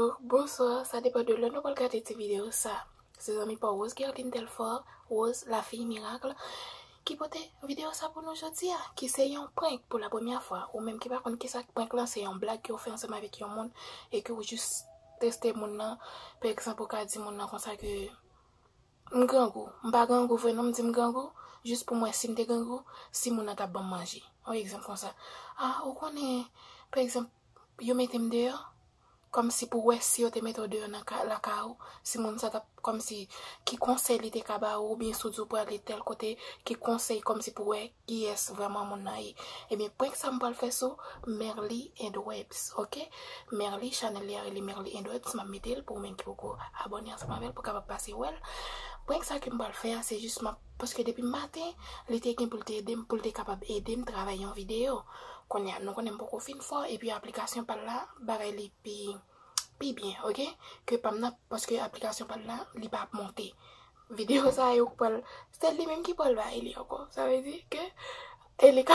Bonjour, bonsoir, ça dépend de l'heure nous allons regarder cette vidéo ça. C'est amis pour Rose Gerline Delfort, Rose la fille miracle qui porte vidéo ça pour nous aujourd'hui qui c'est un prank pour la première fois ou même qui par contre qui ça prank là c'est une blague qui on fait ensemble avec un monde et que vous juste tester mon nan par exemple au cas dit mon nan comme ça que m'gangou, m'pas gangou vraiment me dit m'gangou juste pour moi si m'te gangou si mon nan t'a bon manger. Un exemple comme ça. Ah, ou connaît par exemple yo mettem dehors comme si pour ouais si yo te mette dehors dans la cao si mon ça comme si qui conseille li te kaba ou bien sous pour aller tel côté qui conseille comme si pour ouais qui est vraiment mon naï et bien pour que ça me va le faire ça Merly and Webs, OK? Merly channel li Merly and Webs m'a mettre pour même qui pour abonner à ma pour capable passer well. Pour que ça que me va le faire c'est juste parce que depuis matin les techniques pour t'aider pour être capable aider me travailler en vidéo qu'on y a nous connaît beaucoup fin fort et puis application par là bagay li puis bien, OK, que parce que application par là li pas monter vidéo ça yo parle c'est lui même qui parle là il y encore ça veut dire que elle est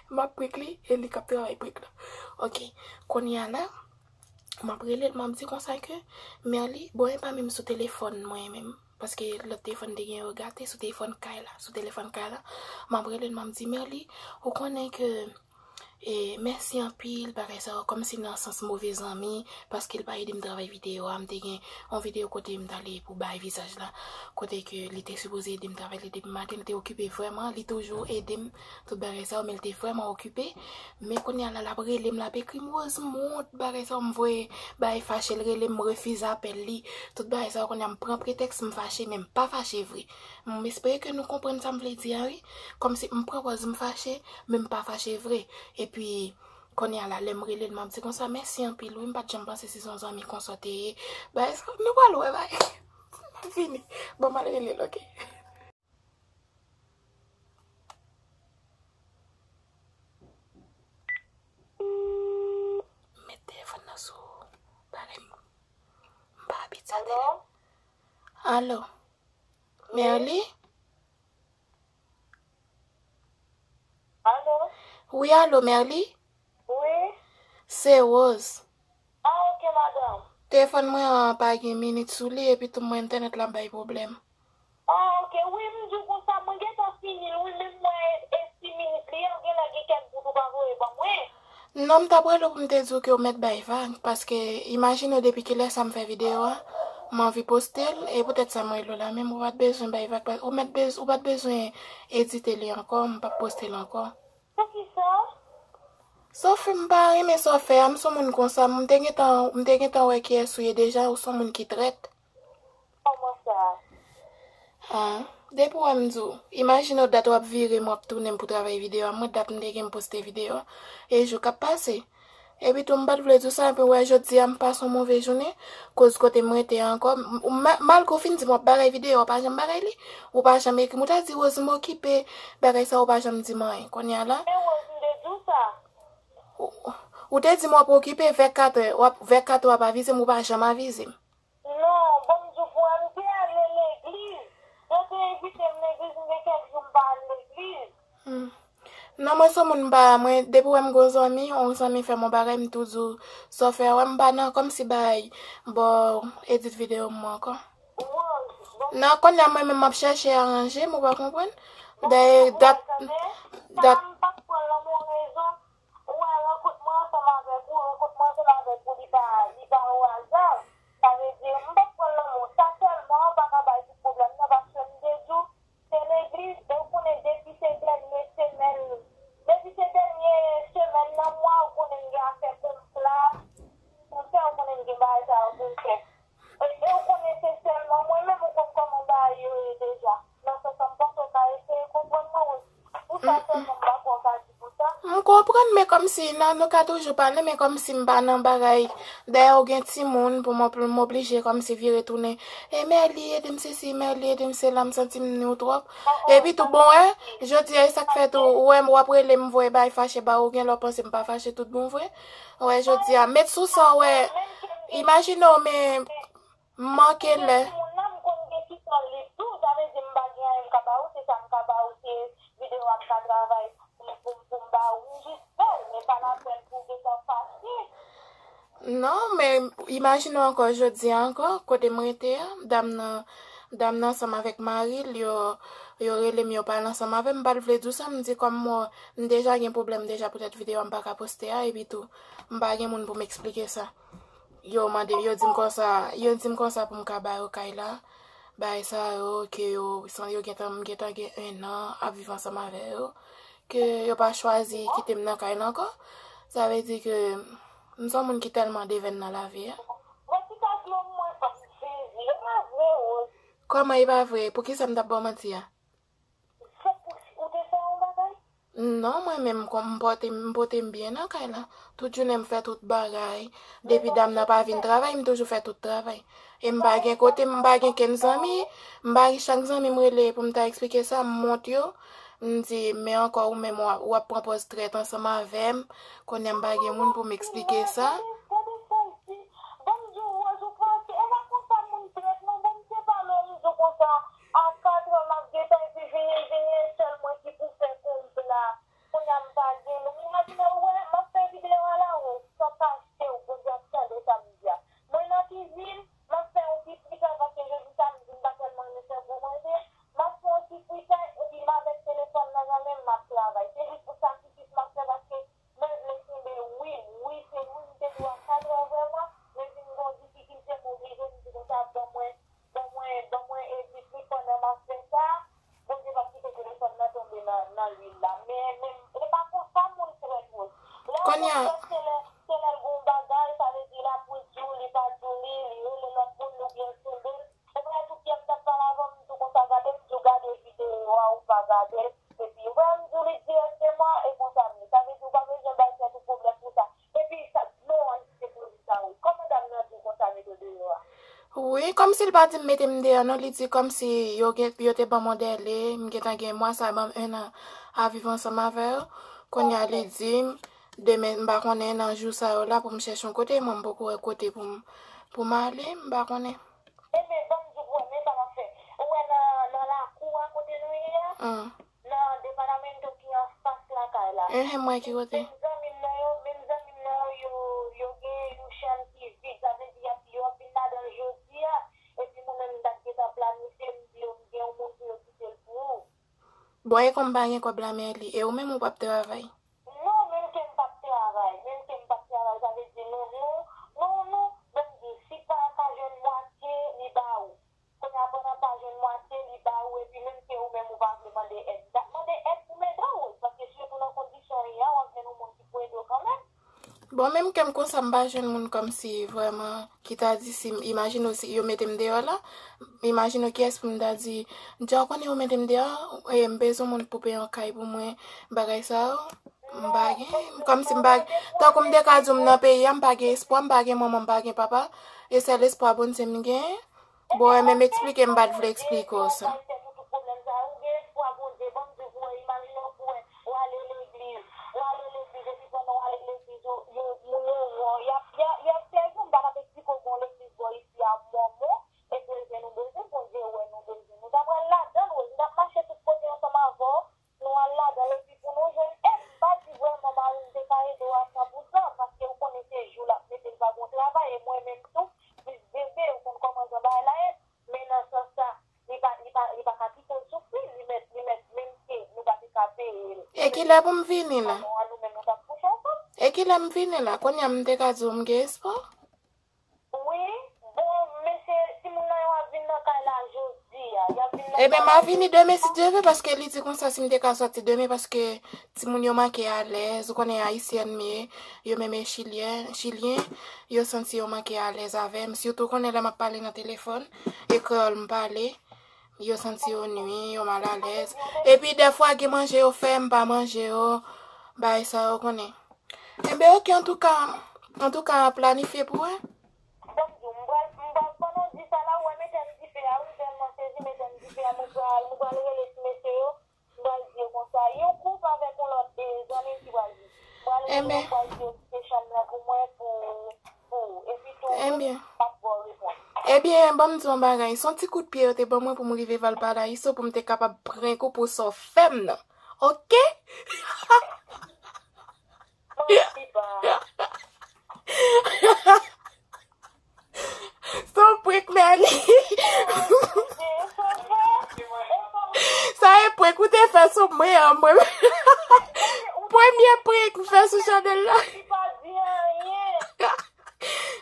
m'a pris elle est capté avec pris OK qu'on y a là m'a prélé m'a dit comme ça que Merly bon pas même sur téléphone moi même parce que le téléphone de gain regarder sur téléphone Kayla sur téléphone Kayla m'a prélé m'a dit Merly on connaît que et merci en pile par ça comme si dans sens mauvais ami parce qu'il pas aider me travail vidéo am te gen en vidéo côté me d'aller pour bailler visage là côté que il était supposé aider me travailler depuis matin il était occupé vraiment il toujours aider tout bailler ça mais il était vraiment occupé mais quand il a la brelé me la écrit rose monte bailler ça me voit bailler fâché le relé me refuse appel li tout bailler ça quand il me prend prétexte me fâché même pas fâché vrai m'espère que nous comprendre ça me veut dire oui comme si me propose me fâché même pas fâché vrai et puis quand il y a la l'aimerait le m'a dit comme ça merci en pile oui pas jamais penser si son ami consulter bah nous pas loin bah fini bon mal relé OK mes téléphone na sou bare pas habitué allô Merly Allô? oui allô Merly Oui? c'est Rose Ah, ok, madame. téléphone moi pas une minute sous lui et puis tout mon internet là pas problème Ah, ok, oui, je dis comme ça, moi, j'ai fini, oui, même moi, et 6 minutes, il y a quelqu'un pour tout parler, pas moi. non m'ta prele pour me dire que mettre bay vague parce que imagine depuis qu'il laisse ça me fait vidéo m'en envie poster et peut-être ça moi là même on pas besoin bay vague ou mettre besoin ou pas besoin éditer les encore pas poster encore C'est qui ça? sauf m'pa aimer ça faire me son monde comme ça me temps ouais qui est souillé déjà ou son monde qui traite Comment ça? ah depuis moi me dit imagine date ou virer moi tourner pour travailler vidéo moi date me poster vidéo et je cap passer et puis tout m'pas vle tout ça un peu ouais je dis am passe une mauvaise journée cause côté moi était encore mal qu'on fin dit moi pareil vidéo pas jamais pareil li ou pas jamais que moi t'a ditose m'occuper pareil ça ou pas jamais dit moi qu'on y a là Mais on me dit ça. ou te dit moi pour occuper 24 heures pas viser moi pas jamais viser Non, bon, je vois me faire aller à l'église. Je t'ai invité à l'église, mais quelques jours pas à l'église. non moi ça mon ba moi depuis moi gros ami on s'ami fait mon bagage me toujours ça fait ouais m'ba non comme si bail bon edit vidéo moi encore non quand y a moi même m'a chercher à arranger moi pas comprendre des date date on comprend mais comme si non nous ka toujours parler mais comme si m'pa nan bagay d'ailleurs gen ti moun pour m'obliger comme si virer retourner et Merly aide ceci Merly aide cela me senti nous trop et puis tout bon hein je dis ça fait tout ouais moi après les me voyer bail fâché ba ou gen leur penser m'pa fâché tout bon vrai ouais je dis à mettre sous ça ouais imagine mais manquer le Non, men imagine anko jodi anko, kote mwen te, dam nan sama vek Maril, yo relem yo pal ansama avem, mbal vle dou sa, mdi kom mwen deja gen problem deja pou tèt video mpa ka poste a, epi tou, mba gen moun pou m'explike sa. Yo dim kon sa pou mka bay o kay la, bay sa yo, ke yo getan gen 1 an ap viv ansama ave yo, ke yo pa chwazi kitem nan kay lan ko, sa ve di ke mson moun ki telman deven nan la vi. Koman e pa vre? Pou ki sa mdap bon mati ya? Non, mwen men mpote mbyen nan kay la. Tout jounen mfè tout bagay. Depi dam nan pa vin travay, mtoujou fè tout travay. E mbagen kote, mbagen ken zami, mbagi chak zami mrele pou mta explike sa, mmont yo. Mdi, me anko ou men wap propose tret ansama avem, konen mbagen moun pou m'explike sa. Oui, kom si l pa di mette mde anon, li di kom si yo te ban modele, mgetan gen mwa sa bam 1 an a viv ansama ver, kon ya li di, demen mba konen nan jou sa yo la pou mchèchon kote, mwen mboko e kote pou male, mba konen. Mwen ki kote? Bon, e kom bagen kwa blame li, e ou men mou pap travay? Non, men kem pap travay, sa ve di non, ben di, si pa ka jen mwate, li ba ou. Kon apon pa jen mwate, li ba ou, e pi men ke ou men mou pa mande et. Mande et pou men da ou, parce si yo pou nan kondisyon ya, wak gen ou moun ki pou edo kanmen. Bon, menm kem kon sa mba jen moun kom si vreman ki ta di si, imagine si yo metem deyo la, imagine ki es pou mda di, diyo kon yo metem deyo, e mbezo moun pou pe yon kay pou mwen bagay sa ou, mbage, kom si mbage, ta kom de ka djou mna pe yon mbage espo, mbage maman mbage papa, e se l'espo abon se mgen, bon, menm explike mbad vle explike ou sa. E ki la pou m vini la? E ki la m vini la? Kon ya m deka zo m ge espo? Oui, bon, mese, si moun nan yo a vin nan kay la jodi ya. E ben ma vini deme si Dieu veut, paske li di kon sa si m deka sorti deme, paske ti moun yo manke a lez, ou konen Haitien mi, yo meme Chilien, yo senti yo manke a lez avem, si yo tou konen la ma pale nan telefon, e kol m pale, yo senti yo nui, yo mal a lez. E pi defwa ge manje yo fem, pa manje yo, bay sa yo konen. E be ok, en tout ka planifiye pou we? Ebyen, bon mdi yon bagay, son ti kout piye yo te bon mwen pou mou rive Valparaiso pou mte kapab prenko pou so fem nan. Ok? Son prank Merly. Ça est prank ou t'es fait sur moi, moi. Premier prank fait sur Chanel là.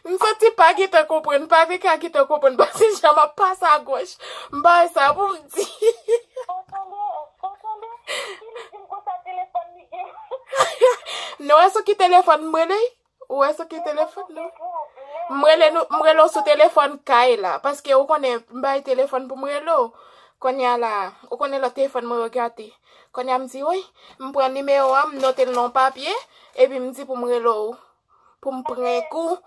Je ne sais pas qui te comprenne, pas avec qui te comprenne, parce que je ne passe à gauche. Bah, ça vous me dit. Non, est-ce que téléphone moi ou est-ce que téléphone non? Moi sur téléphone Kai là, parce que on connaît pas téléphone pour moi là. Quand y a là, on connaît le téléphone moi regarder. Quand y a me dit oui, me prend numéro, me noter le nom papier et puis me dit pour moi là pour me prendre un coup.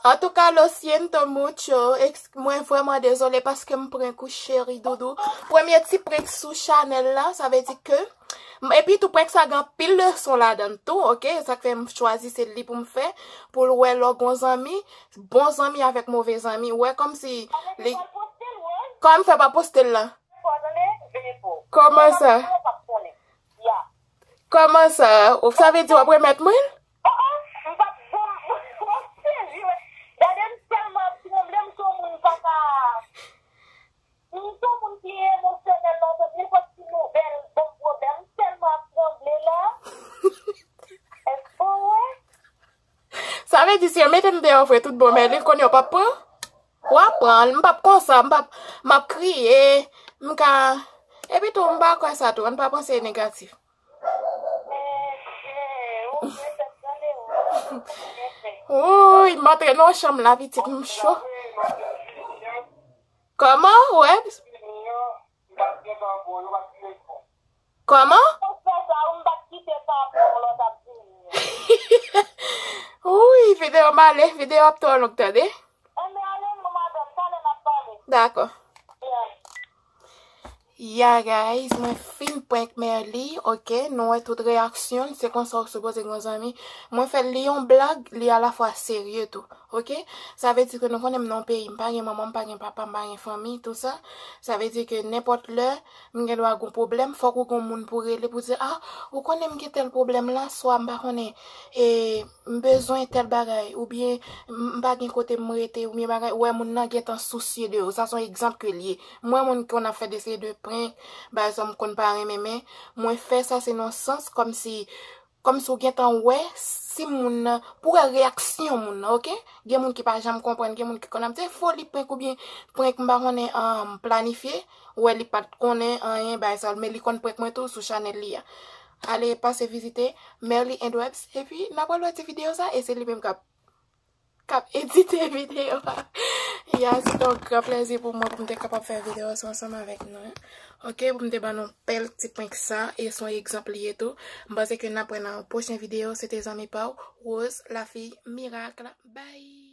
En tout cas, lo siento mucho. Moi, vraiment désolé parce que je prends un coup chéri, doudou. Premier petit prank sous Chanel là, ça veut dire que. Et puis, tout prank ça gagne pile de son là-dedans tout, ok? Ça fait me choisir c'est pour me faire. Pour ouais, leurs bons amis avec mauvais amis. Ouais, comme si. Comme fait pas poster là. Comment ça? Comment ça? Vous savez dire après mettre moi? Ça veut dire si on mette dehors fait tout bon mais les connaît pas prend. Ou apprendre, m'pas comme ça, m'a crier, m'ka et puis tout m'pas quoi ça tout, on pas penser négatif. Oh, il m'a traîné en chambre la petite chaud. Comment? Ouais. Comment? Oui, vidéo malé, vidéo up toi l'octade. D'accord. Yeah, guys, moi fin prank Merly, ok, non toute réaction, c'est comme ça se pose grands amis. Moi fait lion blague, li à la fois sérieux tout, ok? Ça veut dire que nous connaissons non pays, pas de maman, pas de papa, pas de famille, tout ça. Ça veut dire que n'importe l'heure, m'gen doit avoir un problème, faut qu'on moun pour aller pour dire ah, ou connaissez que tel problème là, soit m'pa connaît et besoin tel bagay ou bien m'pa gen côté m'rete ou bien bagay ouais moun nan gen tan souci de ça sont exemple que lié. Moi moun qu'on a fait de ces deux bah ça me compare mais moi fait ça c'est non sens comme si ou gen tan ouais si moun pour réaction moun OK gen moun qui pas jamais comprendre gen moun qui connait c'est folie prank ou bien prank m'ba connait planifié ouais li pas connait rien bah ça mais li connait prank moi tout sur Chanel li. Allez passer visiter Merly and Webs et puis n'a pas l'autre vidéo ça et c'est lui même cap éditer vidéo. Yeah, c'est un grand plaisir pour moi pour me capable de faire vidéo ensemble avec nous. Ok, pour me débattre un petit point que ça et son exemple et tout. Je pense que nous prenons une prochaine vidéo. C'était Amis Pau, Rose, la fille miracle. Bye.